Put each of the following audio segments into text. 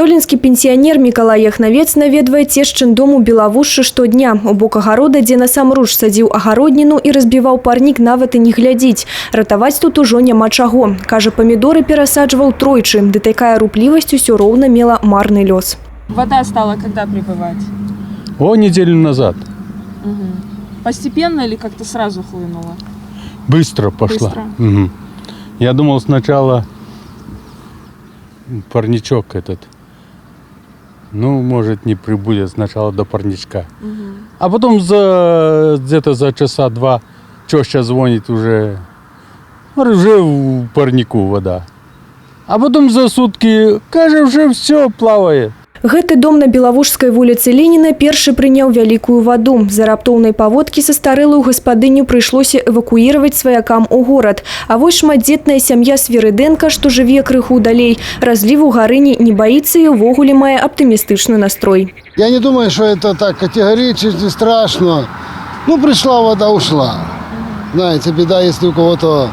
Штолінскі пенсіянер Мікалай Яхнавец наведвае цешчын дом у Белавушчы штодня. У бок агарода, дзе насамруч садзіў агародніну і разбіваў парнік, нават і не глядзіць. Ратаваць тут ужо няма чаго. Кажа, памідоры перасаджваў тройчы, ды такая руплівасць усё роўна мела марны лёс. Вода стала когда прибывать? Неделю назад. Угу. Постепенно или как-то сразу хлынула? Быстро пошла. Быстро. Угу. Я думал сначала парничок этот. Может не прибудет сначала до парничка. Угу. А потом где-то за часа два теща звонит уже в парнику вода. А потом за сутки, каже, уже все плавает. Гэты дом на Белавушскай вуліцы Леніна першы прыняў вялікую ваду. За раптоўнай паводкі састарэлую гаспадыню прыйшлося эвакуіраваць сваякам у горад. А вось шматдзетная сям'я Свірыдэнка, што жыве крыху далей, разліву гарыні не баіцца і ўвогуле мае аптымістычны настрой. Я не думаю, что это так категорически страшно. Пришла вода, ушла. Знаете, беда, если у кого-то,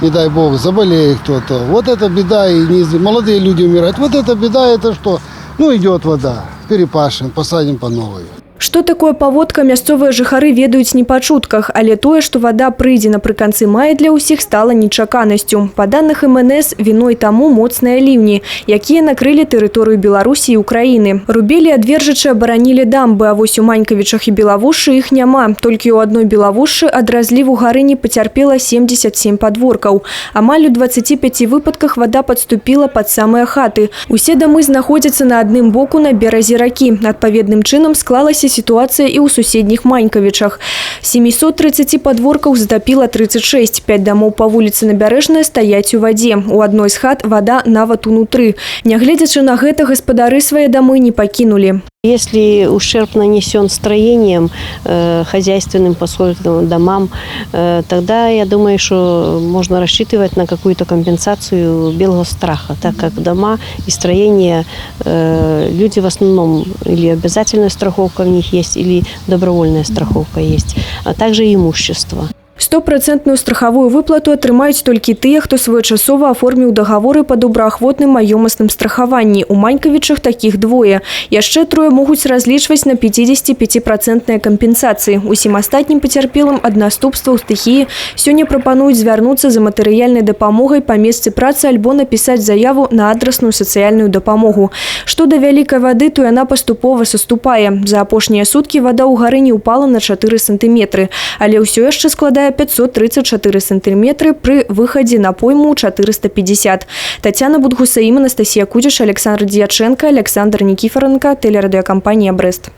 не дай бог, заболеет кто-то. Вот это беда, и молодые люди умирают. Вот это беда, это что? Идет вода, перепашем, посадим по новой. Што такое паводка, мясцовыя жыхары ведаюць не па чутках, але тое, што вада прыйдзе напрыканцы мая, для ўсіх стала нечаканасцю. Па даных МНС, віной таму моцныя ліўні, якія накрылі тэрыторыю Беларусі і Украіны. Рубелі адвержачы абаранілі дамбы, а вось у Манькавічах і Белавушчы іх няма. Толькі ў адной Белавушчы ад разліву гарыні пацярпела 77 падворкаў. Амаль у 25 выпадках вада падступіла пад самыя хаты. Усе дамы знаходзяцца на адным боку на беразе ракі. Адпаведным чынам склалася ситуация и у суседних Манькавічах. 730 подворков затопило 36. 5 домов по улице Набярэжная стаяць у воде. У одной из хат вода нават унутры. Нягледзячы на гэта, гаспадары свои домы не покинули. Если ущерб нанесен строением, хозяйственным посольным домам, тогда я думаю, что можно рассчитывать на какую-то компенсацию Белгосстраха, так как дома и строения люди в основном или обязательная страховка в них есть, или добровольная страховка есть, а также имущество. 100% страховую выплату атрымаюць толькі тыя, хто своечасова аформіў дагаворы па добраахвотным маёмасным страхаванні. У Манькавічах такіх двое. Яшчэ трое могуць разлічваць на 55% кампенсацыі. Усім астатнім пацярпелым ад наступстваў стыхіі сёння прапануюць звярнуцца за матэрыяльнай дапамогай па месцы працы альбо напісаць заяву на адрасную сацыяльную дапамогу. Што да вялікай вады, то яна паступова саступае. За апошнія суткі вада ў гарыні ўпала на 4 сантыметры, але ўсё яшчэ складае 534 сантиметры при выходе на пойму 450. Татьяна Будгусаим, Анастасия Кудиш, Александр Дьяченко, Александр Никифоренко, телерадиокомпания «Брест».